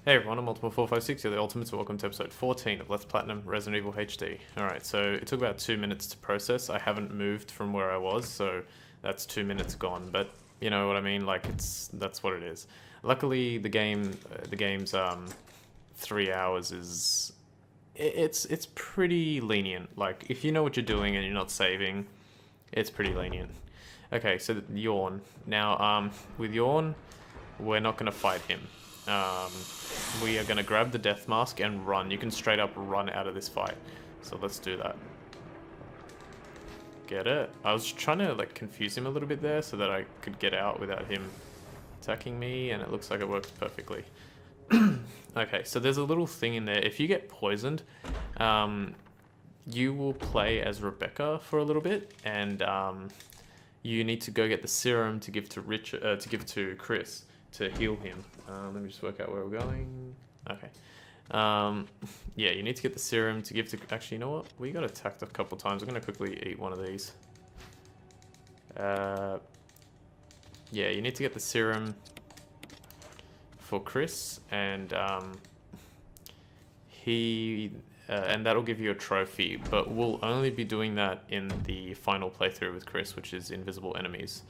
Hey everyone, I'm Multiple456, you're the Ultimates, and welcome to episode 14 of Let's Platinum Resident Evil HD. Alright, so it took about 2 minutes to process. I haven't moved from where I was, so that's 2 minutes gone, but you know what I mean, like that's what it is. Luckily the game's 3 hours is it's pretty lenient. Like if you know what you're doing and you're not saving, it's pretty lenient. Okay, so Yawn. Now with Yawn, we're not gonna fight him. We are going to grab the death mask and run. You can straight up run out of this fight. So let's do that. Get it? I was trying to like confuse him a little bit there so that I could get out without him attacking me, and it looks like it works perfectly. Okay, so there's a little thing in there. If you get poisoned, you will play as Rebecca for a little bit, and you need to go get the serum to give to Chris to heal him. Let me just work out where we're going. Okay. Yeah, you need to get the serum to give to... Actually, you know what? We got attacked a couple times. I'm going to quickly eat one of these. Yeah, you need to get the serum for Chris, and and that'll give you a trophy, but we'll only be doing that in the final playthrough with Chris, which is invisible enemies.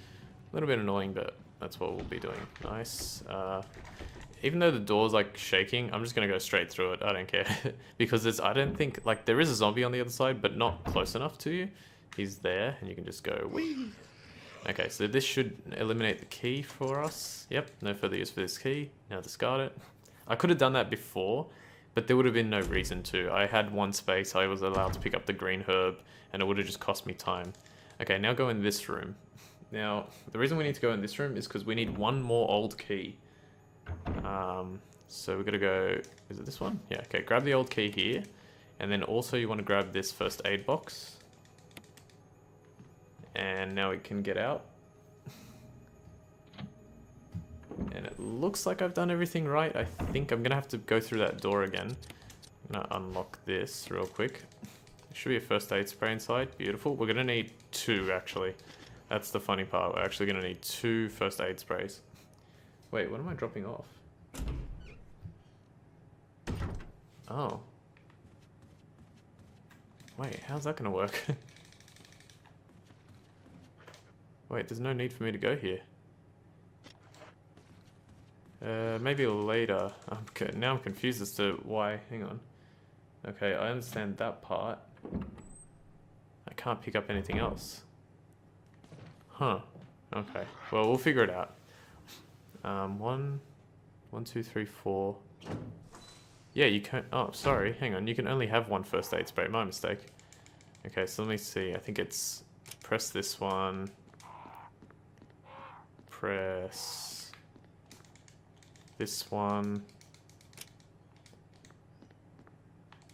A little bit annoying, but that's what we'll be doing. Nice. Even though the door's like shaking, I'm just gonna go straight through it. I don't care. Because I don't think, like, there is a zombie on the other side, but not close enough to you. He's there, and you can just go, whee! Okay, so this should eliminate the key for us. Yep, no further use for this key. Now discard it. I could have done that before, but there would have been no reason to. I had one space, I was allowed to pick up the green herb, and it would have just cost me time. Okay, now go in this room. Now, the reason we need to go in this room is because we need one more old key. So we're gonna go, is it this one? Yeah, okay, grab the old key here. And then also you want to grab this first aid box. And now we can get out. And it looks like I've done everything right. I think I'm gonna have to go through that door again. I'm gonna unlock this real quick. There should be a first aid spray inside, beautiful. We're gonna need 2 actually. That's the funny part, we're actually going to need 2 first aid sprays. Wait, what am I dropping off? Oh. Wait, how's that going to work? Wait, there's no need for me to go here. Maybe later. Now I'm confused as to why. Hang on. Okay, I understand that part. I can't pick up anything else. Huh. Okay. Well, we'll figure it out. 1, 2, 3, 4. Yeah, you can't... Oh, sorry. Hang on. You can only have 1 first aid spray. My mistake. Okay, so let me see. I think it's... Press this one. Press... this one.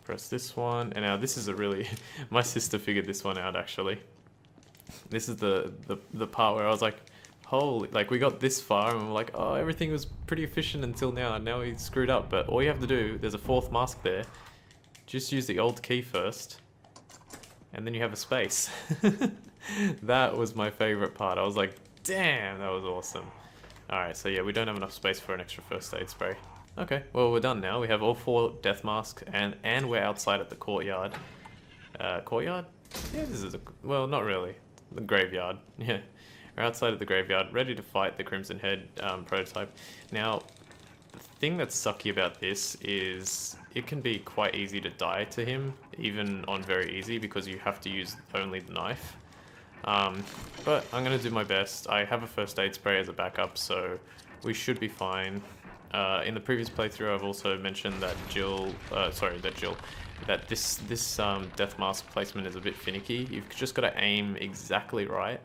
Press this one. And now this is a really... My sister figured this one out, actually. This is the part where I was like, holy, like we got this far and we're like, oh, everything was pretty efficient until now, and now we screwed up. But all you have to do, there's a 4th mask there, just use the old key first, and then you have a space. That was my favorite part. I was like, damn, that was awesome. Alright, so yeah, we don't have enough space for an extra first aid spray. Okay, well, we're done now. We have all 4 death masks, and we're outside at the courtyard. Courtyard? Yeah, this is a... Well, not really. The graveyard. Yeah, we're outside of the graveyard, ready to fight the Crimson Head prototype. Now, the thing that's sucky about this is it can be quite easy to die to him, even on very easy, because you have to use only the knife. But I'm going to do my best. I have a first aid spray as a backup, so we should be fine. In the previous playthrough, I've also mentioned that that this death mask placement is a bit finicky. You've just got to aim exactly right.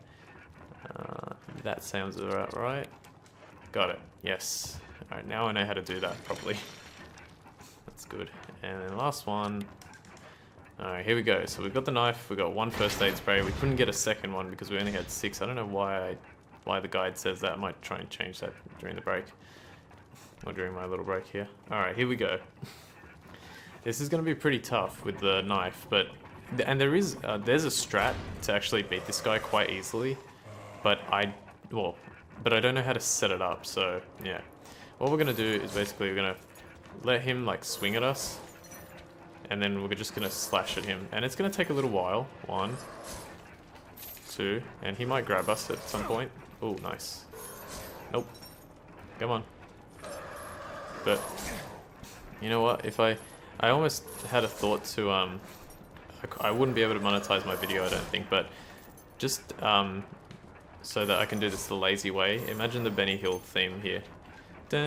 That sounds about right. Got it. Yes. Alright, now I know how to do that properly. That's good. And then last one. Alright, here we go. So we've got the knife, we've got 1 first aid spray. We couldn't get a second one because we only had 6. I don't know why the guide says that. I might try and change that during the break. Or during my little break here. Alright, here we go. This is going to be pretty tough with the knife, but... And there's a strat to actually beat this guy quite easily, but I don't know how to set it up, so yeah. What we're going to do is basically we're going to let him like swing at us, and then we're just gonna slash at him, and it's gonna take a little while. 1, 2, and he might grab us at some point. Oh, nice. Nope. Come on. But you know what? If I almost had a thought to I wouldn't be able to monetize my video, I don't think, but just so that I can do this the lazy way. Imagine the Benny Hill theme here. How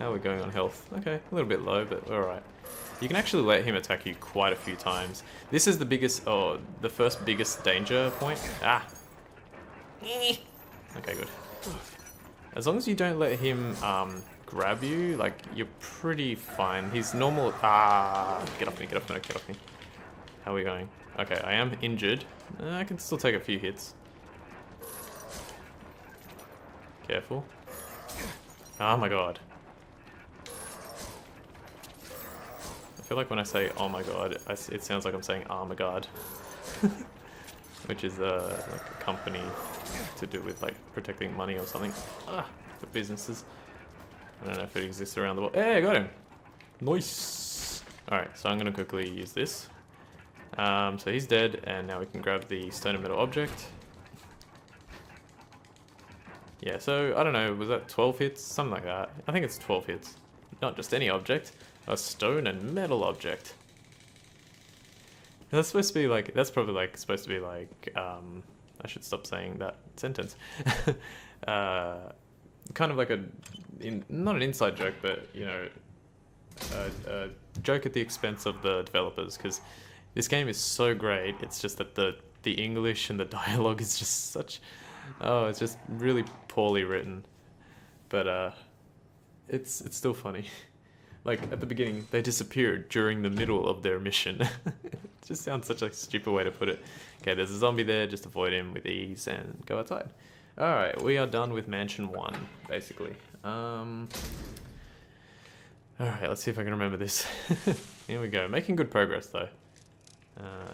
are we going on health? Okay, a little bit low, but alright. You can actually let him attack you quite a few times. This is the biggest, the first biggest danger point. Ah! Okay, good. As long as you don't let him grab you, like, you're pretty fine. He's normal. Ah! Get off me, get off me, get off me. How are we going? Okay, I am injured. I can still take a few hits. Careful. Oh my god. I feel like when I say oh my god, it sounds like I'm saying oh my god. Which is like a company to do with like protecting money or something. For businesses. I don't know if it exists around the world. Hey, I got him! Nice! Alright, so I'm gonna quickly use this. So he's dead, and now we can grab the stone and metal object. Yeah, so, I don't know, was that 12 hits? Something like that. I think it's 12 hits. Not just any object, a stone and metal object. That's supposed to be like, that's probably like, supposed to be like, I should stop saying that sentence. Kind of like not an inside joke, but, you know, a joke at the expense of the developers, because this game is so great, it's just that the English and the dialogue is just such... Oh, it's just really poorly written, but it's still funny. Like at the beginning, they disappeared during the middle of their mission. It just sounds such a stupid way to put it. Okay, there's a zombie there. Just avoid him with ease and go outside. All right, we are done with Mansion 1, basically. All right, let's see if I can remember this. Here we go. Making good progress though.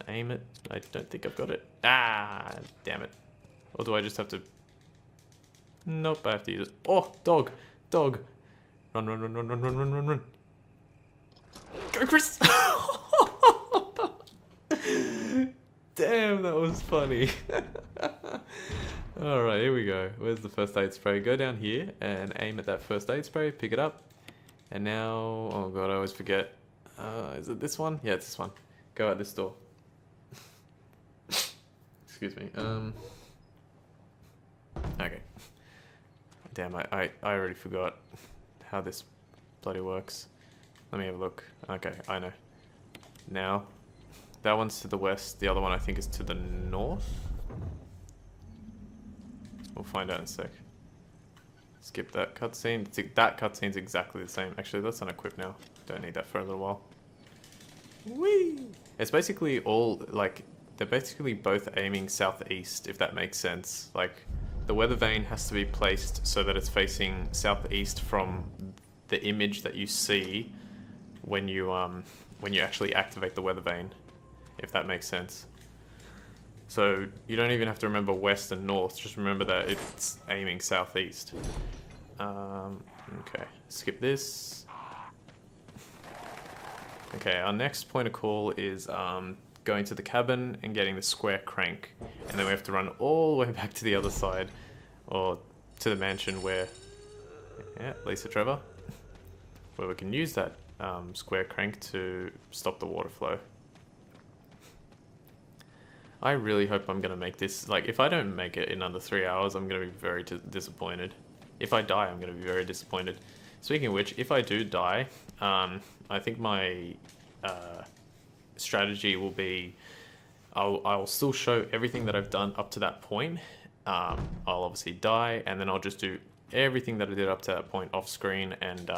Aim it. I don't think I've got it. Ah, damn it. Or do I just have to... Nope, I have to use it. Oh, dog! Dog! Run, run, run, run, run, run, run, run, run. Go, Chris! Damn, that was funny. Alright, here we go. Where's the first aid spray? Go down here and aim at that first aid spray, pick it up. And now... Oh god, I always forget. Is it this one? Yeah, it's this one. Go out this door. Excuse me. Okay. Damn, I already forgot how this bloody works. Let me have a look. Okay, I know. Now, that one's to the west. The other one I think is to the north. We'll find out in a sec. Skip that cutscene. That cutscene's exactly the same. Actually, that's unequipped now. Don't need that for a little while. Whee! It's basically all, like, they're basically both aiming southeast, if that makes sense. Like, the weather vane has to be placed so that it's facing southeast from the image that you see when you actually activate the weather vane, if that makes sense. So you don't even have to remember west and north, just remember that it's aiming southeast. Okay, skip this. Okay, our next point of call is going to the cabin and getting the square crank, and then we have to run all the way back to the other side, or to the mansion where, yeah, Lisa Trevor, where we can use that square crank to stop the water flow. I really hope I'm gonna make this. Like, if I don't make it in under 3 hours, I'm gonna be very disappointed. If I die, I'm gonna be very disappointed. Speaking of which, if I do die, I think my strategy will be, I'll still show everything that I've done up to that point. I'll obviously die, and then I'll just do everything that I did up to that point off screen, and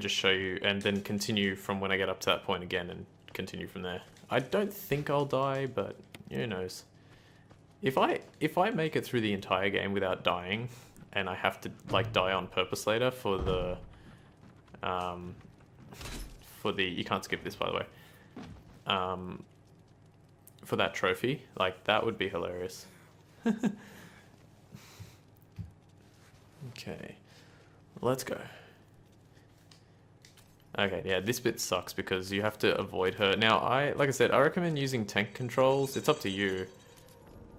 just show you, and then continue from when I get up to that point again, and continue from there. I don't think I'll die, but who knows. If I make it through the entire game without dying, and I have to like die on purpose later for the you can't skip this, by the way, for that trophy, like that would be hilarious. Okay, let's go. Okay, yeah, this bit sucks because you have to avoid her. Now, like I said, I recommend using tank controls. It's up to you.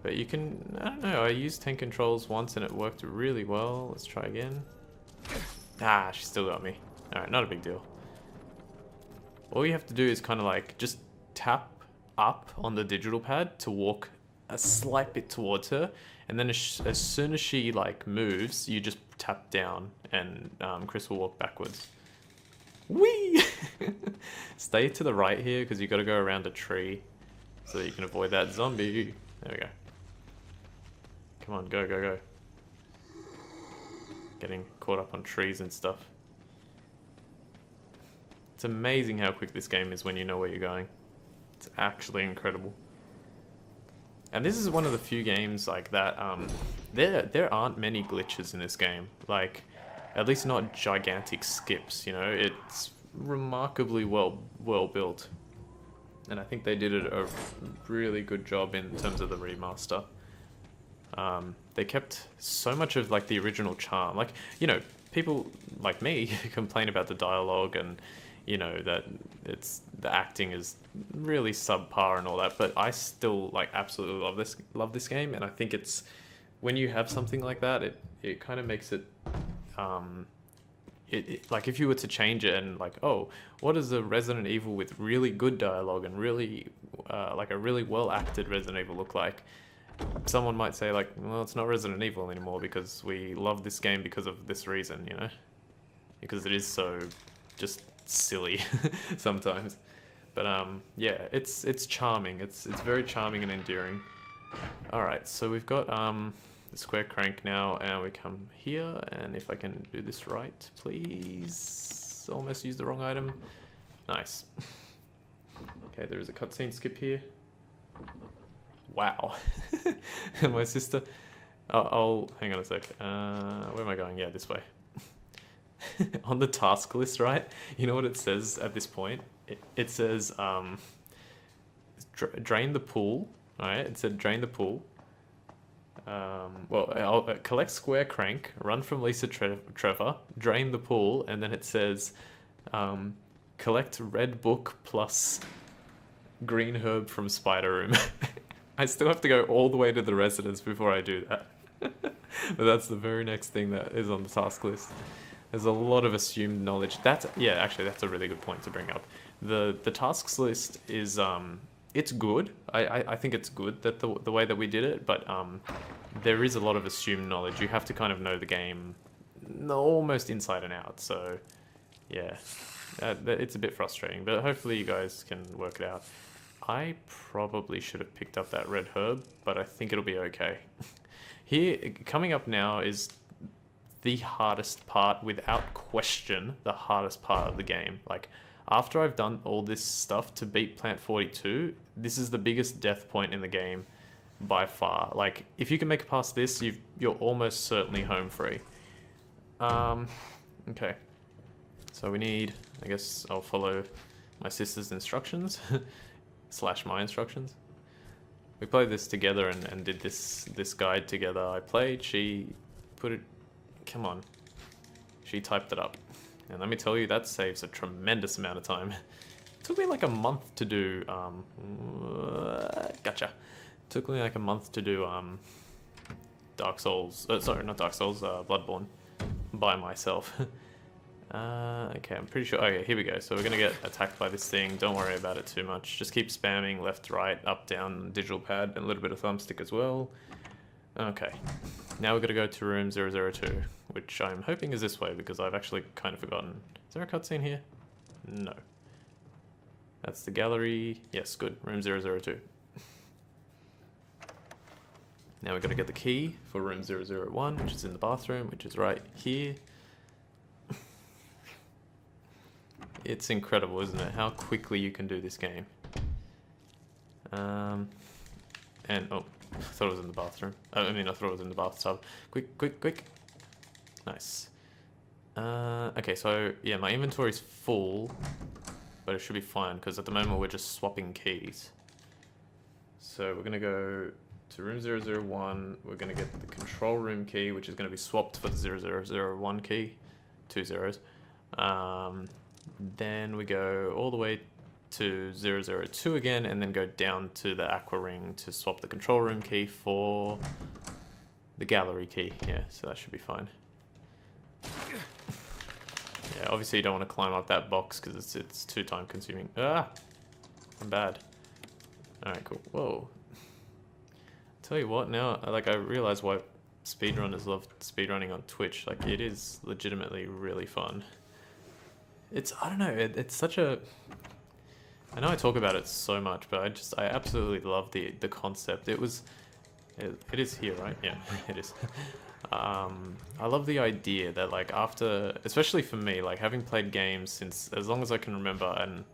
But you can, I don't know, I used tank controls once and it worked really well. Let's try again. Ah, she still got me. Alright, not a big deal. All you have to do is kind of like just tap up on the digital pad to walk a slight bit towards her. And then as soon as she like moves, you just tap down and Chris will walk backwards. Whee! Stay to the right here because you got to go around a tree so that you can avoid that zombie. There we go. Come on, go, go, go. Getting caught up on trees and stuff. It's amazing how quick this game is when you know where you're going. It's actually incredible. And this is one of the few games like that, there aren't many glitches in this game. Like, at least not gigantic skips, you know? It's remarkably well built. And I think they did a really good job in terms of the remaster. They kept so much of like the original charm. Like, you know, people like me complain about the dialogue and, you know, that the acting is really subpar and all that, but I still like absolutely love this game, and I think it's, when you have something like that, it kind of makes it, like if you were to change it and like, oh, what is a Resident Evil with really good dialogue and really like a really well acted Resident Evil look like? Someone might say like, well, it's not Resident Evil anymore because we love this game because of this reason, you know, because it is so just silly sometimes. But yeah, it's charming. It's very charming and endearing. All right, so we've got the square crank now, and we come here, and if I can do this right, please. Almost used the wrong item. Nice. Okay, there is a cutscene skip here. Wow. And my sister, I'll hang on a sec. Where am I going? Yeah, this way. On the task list, right? You know what it says at this point? It says drain the pool. All right, it said drain the pool. Well, I'll collect square crank, run from Lisa Trevor, drain the pool, and then it says collect red book plus green herb from spider room. I still have to go all the way to the residence before I do that. But that's the very next thing that is on the task list. There's a lot of assumed knowledge. Yeah, actually, that's a really good point to bring up. The tasks list is it's good. I think it's good that the way that we did it, but there is a lot of assumed knowledge. You have to kind of know the game almost inside and out. So yeah, it's a bit frustrating, but hopefully you guys can work it out. I probably should have picked up that red herb, but I think it'll be okay. Here, coming up now is the hardest part, without question, the hardest part of the game. Like, after I've done all this stuff to beat Plant 42, this is the biggest death point in the game by far. Like, if you can make it past this, you're almost certainly home free. Okay. So we need, I guess I'll follow my sister's instructions. / my instructions. We played this together and did this guide together. I played, she put it, come on, she typed it up, and let me tell you, that saves a tremendous amount of time. It took me like a month to do gotcha. It took me like a month to do Dark Souls, sorry, not Dark Souls, Bloodborne by myself. Okay, I'm pretty sure. Okay, here we go. So we're gonna get attacked by this thing. Don't worry about it too much. Just keep spamming left, right, up, down, digital pad, and a little bit of thumbstick as well. Okay, now we're gonna go to room 002, which I'm hoping is this way because I've actually kind of forgotten. Is there a cutscene here? No. That's the gallery. Yes, good. Room 002. Now we're gonna get the key for room 001, which is in the bathroom, which is right here. It's incredible, isn't it? How quickly you can do this game. And, oh, I thought it was in the bathroom. I mean, I thought it was in the bathtub. Quick, quick, quick. Nice. Okay, so yeah, my inventory's full, but it should be fine because at the moment we're just swapping keys. So we're gonna go to room 001. We're gonna get the control room key, which is gonna be swapped for the 0001 key, 2 zeros. Then we go all the way to 002 again, and then go down to the aqua ring to swap the control room key for the gallery key. Yeah, so that should be fine. Yeah, obviously you don't want to climb up that box because it's too time consuming. Ah, I'm bad. All right, cool. Whoa. Tell you what, now like I realize why speedrunners love speedrunning on Twitch. Like it is legitimately really fun. It's, I don't know, it's such a, I know I talk about it so much, but I absolutely love the concept. It is here, right? Yeah, it is. I love the idea that like after, especially for me, like having played games since as long as I can remember, and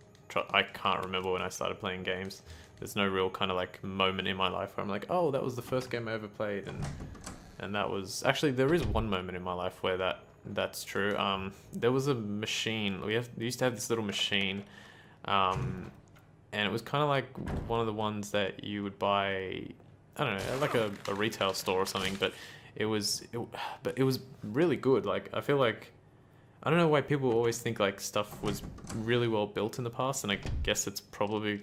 I can't remember when I started playing games. There's no real kind of like moment in my life where I'm like, oh, that was the first game I ever played, and that was actually, there is one moment in my life where that's true. There was a machine. We used to have this little machine, and it was kind of like one of the ones that you would buy, I don't know, like a retail store or something, but it was really good. Like I feel like, I don't know why people always think like stuff was really well built in the past, and I guess it's probably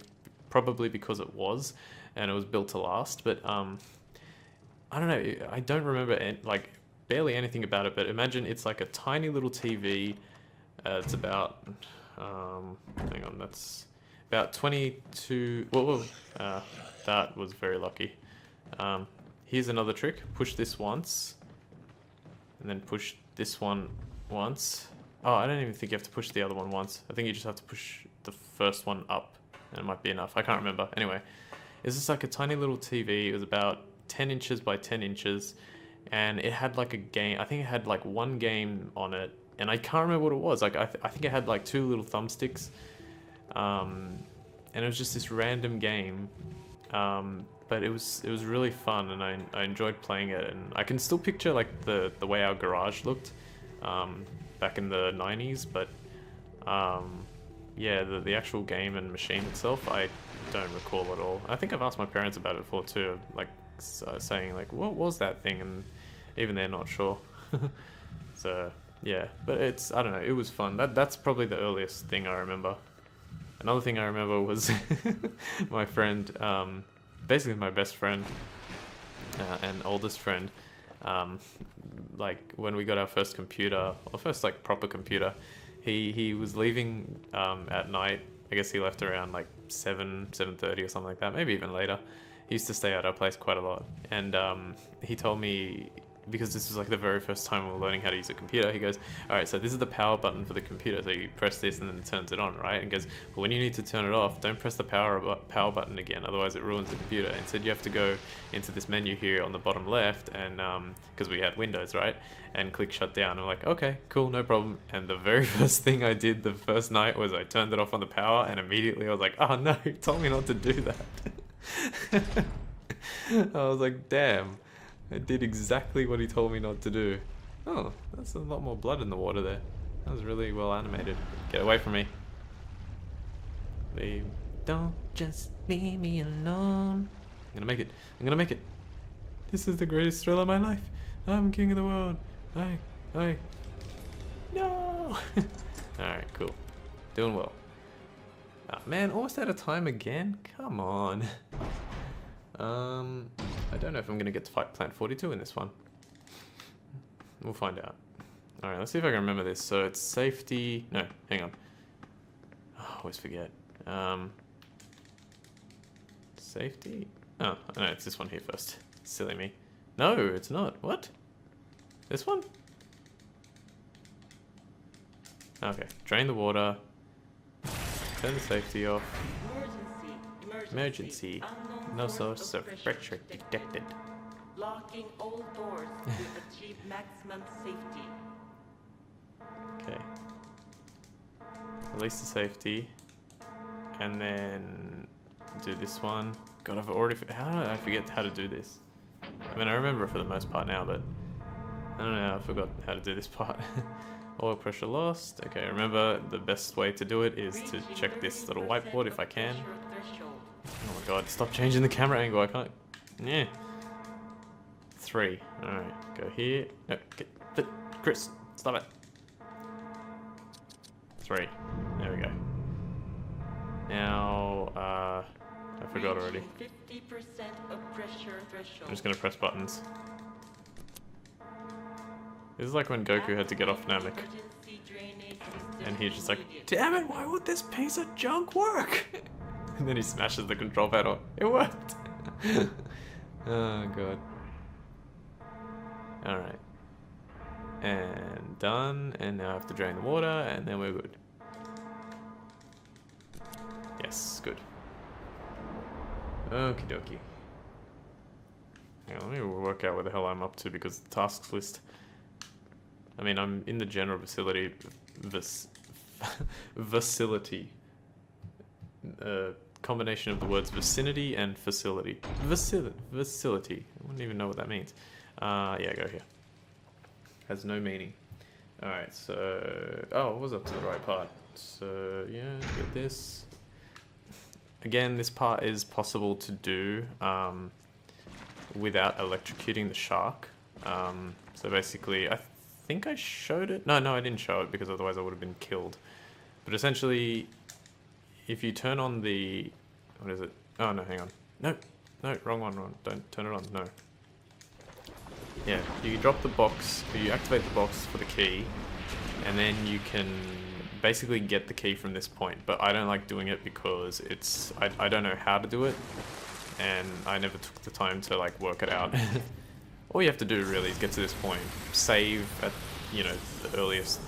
because it was, and it was built to last. But I don't know, I don't remember like barely anything about it. But imagine it's like a tiny little TV. It's about hang on, that's about 22. Whoa, that was very lucky. Here's another trick. Push this once, and then push this one once. Oh, I don't even think you have to push the other one once. I think you just have to push the first one up, and it might be enough. I can't remember. Anyway, it's just like a tiny little TV. It was about 10 inches by 10 inches, and it had like a game. I think it had like one game on it, and I can't remember what it was. Like I think it had like 2 little thumbsticks, and it was just this random game. But it was really fun, and I enjoyed playing it, and I can still picture like the way our garage looked back in the 90s, but yeah, the actual game and machine itself I don't recall at all. I think I've asked my parents about it before too, like saying like, what was that thing, and even they're not sure. So yeah, but it's, I don't know, it was fun. That's probably the earliest thing I remember. Another thing I remember was my friend, basically my best friend and oldest friend, like when we got our first computer, or first like proper computer, he was leaving at night. I guess he left around like 7:30 or something like that, maybe even later. He used to stay at our place quite a lot, and he told me, because this was like the very first time we were learning how to use a computer, he goes, all right, so this is the power button for the computer, so you press this and then it turns it on, right? And goes, but when you need to turn it off, don't press the power button again, otherwise it ruins the computer. Instead, you have to go into this menu here on the bottom left, and because we had Windows, right, and click shut down. I'm like, okay, cool, no problem. And the very first thing I did the first night was I turned it off on the power, and immediately I was like, oh no, he told me not to do that. I was like, damn, I did exactly what he told me not to do. Oh, that's a lot more blood in the water there. That was really well animated. Get away from me. Babe, don't just leave me alone. I'm gonna make it. I'm gonna make it. This is the greatest thrill of my life. I'm king of the world. I. No! Alright, cool. Doing well. Oh, man, almost out of time again? Come on. I don't know if I'm gonna get to fight Plant 42 in this one. We'll find out. Alright, let's see if I can remember this. So it's safety... No, hang on. Oh, I always forget. Safety? Oh, no, it's this one here first. Silly me. No, it's not. What? This one? Okay, drain the water. Turn the safety off. Emergency. No source of pressure detected. Locking all doors to achieve maximum safety. Okay. Release the safety. And then do this one. God, I've already... How did I forget how to do this? I mean, I remember it for the most part now, but... I don't know, I forgot how to do this part. Oil pressure lost. Okay, remember the best way to do it is to check this little whiteboard if I can. Oh my god, stop changing the camera angle, I can't... Yeah. 3. Alright, go here. No, Chris, stop it. 3. There we go. Now, I forgot already. 50% of pressure threshold. I'm just gonna press buttons. This is like when Goku had to get off Namek. And he's just like, damn it, why would this piece of junk work? And then he smashes the control panel. It worked! Oh god. Alright. And done. And now I have to drain the water, and then we're good. Yes, good. Okie dokie. Hang on, let me work out where the hell I'm up to, because the tasks list... I mean, I'm in the general facility... Facility. Combination of the words vicinity and facility. Facility. I wouldn't even know what that means. Yeah, go here. Has no meaning. Alright, so... Oh, I was up to the right part. So, yeah, get this. Again, this part is possible to do without electrocuting the shark. So basically, I think I showed it. No, I didn't show it because otherwise I would have been killed. But essentially, if you turn on the... What is it? Oh, no, hang on. No, wrong one. Don't turn it on, no. Yeah, you drop the box, you activate the box for the key, and then you can basically get the key from this point. But I don't like doing it because it's... I don't know how to do it, and I never took the time to, like, work it out. All you have to do, really, is get to this point, save at, you know, the earliest,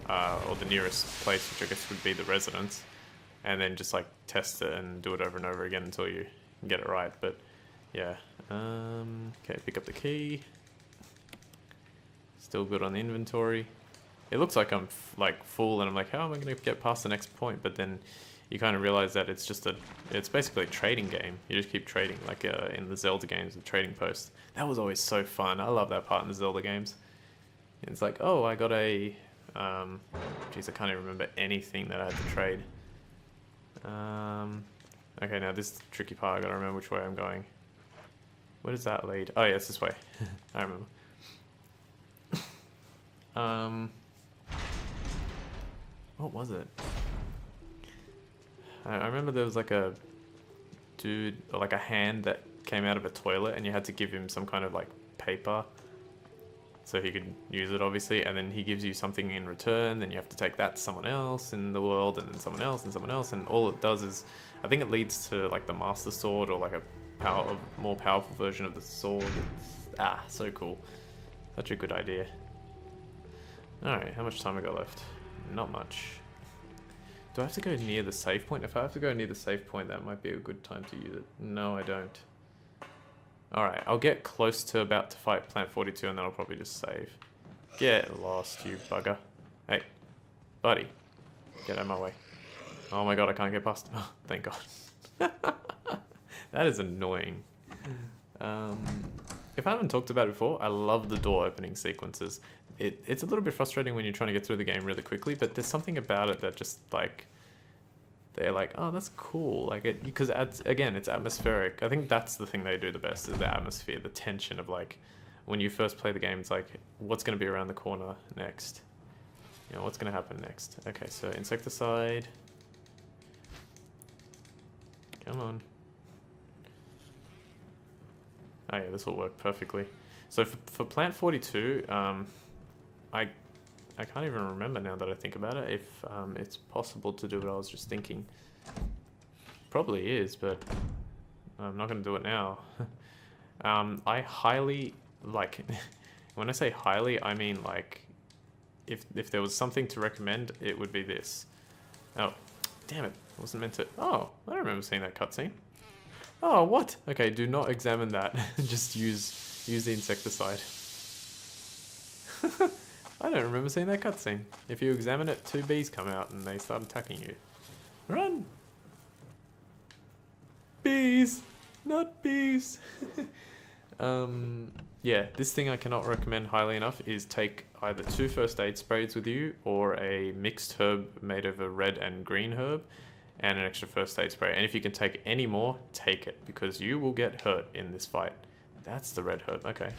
or the nearest place, which I guess would be the residence, and then just, like, test it and do it over and over again until you get it right. But, yeah. Okay, pick up the key. Still good on the inventory. It looks like I'm, like, full, and I'm like, how am I going to get past the next point? But then you kind of realize that it's just it's basically a trading game. You just keep trading, like in the Zelda games, the trading post. That was always so fun. I love that part in the Zelda games. It's like, oh, I got a, geez, I can't even remember anything that I had to trade. Okay, now this is the tricky part. I gotta remember which way I'm going. Where does that lead? Oh yeah, it's this way. I remember. What was it? I remember there was like a dude, or like a hand that came out of a toilet, and you had to give him some kind of like paper so he could use it, obviously, and then he gives you something in return, then you have to take that to someone else in the world, and then someone else, and all it does is, I think it leads to like the Master Sword, or like a more powerful version of the sword. It's, so cool. Such a good idea. Alright, how much time I got left? Not much. Do I have to go near the save point? If I have to go near the save point, that might be a good time to use it. No, I don't. Alright, I'll get close to about to fight Plant 42, and then I'll probably just save. Get lost, you bugger. Hey, buddy. Get out of my way. Oh my god, I can't get past him. Oh, thank god. That is annoying. If I haven't talked about it before, I love the door opening sequences. It's a little bit frustrating when you're trying to get through the game really quickly, but there's something about it that just, like, they're like, oh, that's cool. Like, because again, it's atmospheric. I think that's the thing they do the best, is the atmosphere, the tension of, like, when you first play the game, it's like, what's going to be around the corner next? You know, what's going to happen next? Okay, so insecticide. Come on. Oh yeah, this will work perfectly. So for Plant 42, I can't even remember now that I think about it, if it's possible to do what I was just thinking. Probably is, but I'm not going to do it now. I highly, like, when I say highly, I mean, like, if there was something to recommend, it would be this. Oh, damn it, I wasn't meant to. Oh, I don't remember seeing that cutscene. Oh, what? Okay, do not examine that. Just use the insecticide. I don't remember seeing that cutscene. If you examine it, 2 bees come out and they start attacking you. Run! Bees! Not bees! Yeah, this thing I cannot recommend highly enough is take either 2 first aid sprays with you or a mixed herb made of a red and green herb and an extra first aid spray. And if you can take any more, take it because you will get hurt in this fight. That's the red herb, okay.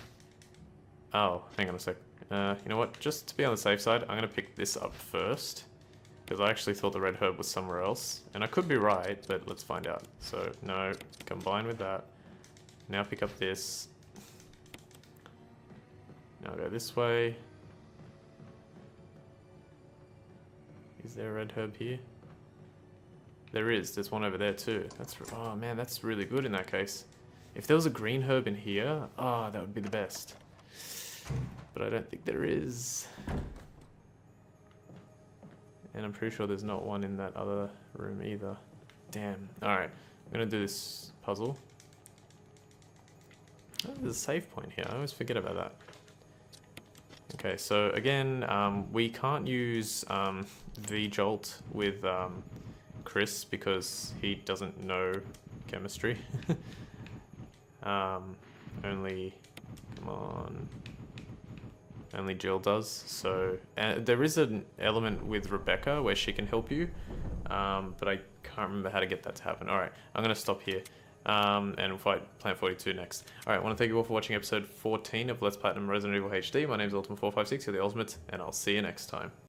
Oh, hang on a sec. You know what, just to be on the safe side, I'm going to pick this up first because I actually thought the red herb was somewhere else. And I could be right, but let's find out. So, no, combine with that. Now pick up this. Now go this way. Is there a red herb here? There is. There's one over there too. That's, oh man, that's really good in that case. If there was a green herb in here, oh, that would be the best. But I don't think there is. And I'm pretty sure there's not one in that other room either. Damn. Alright, I'm gonna do this puzzle. Oh, there's a save point here. I always forget about that. Okay, so again, we can't use V-Jolt with Chris because he doesn't know chemistry. Only, come on, only Jill does. So there is an element with Rebecca where she can help you, but I can't remember how to get that to happen. All right, I'm gonna stop here. And we'll fight Plant 42 next. Alright, I want to thank you all for watching episode 14 of Let's Platinum Resident Evil HD. My name is Ultimate456, you're the Ultimate, and I'll see you next time.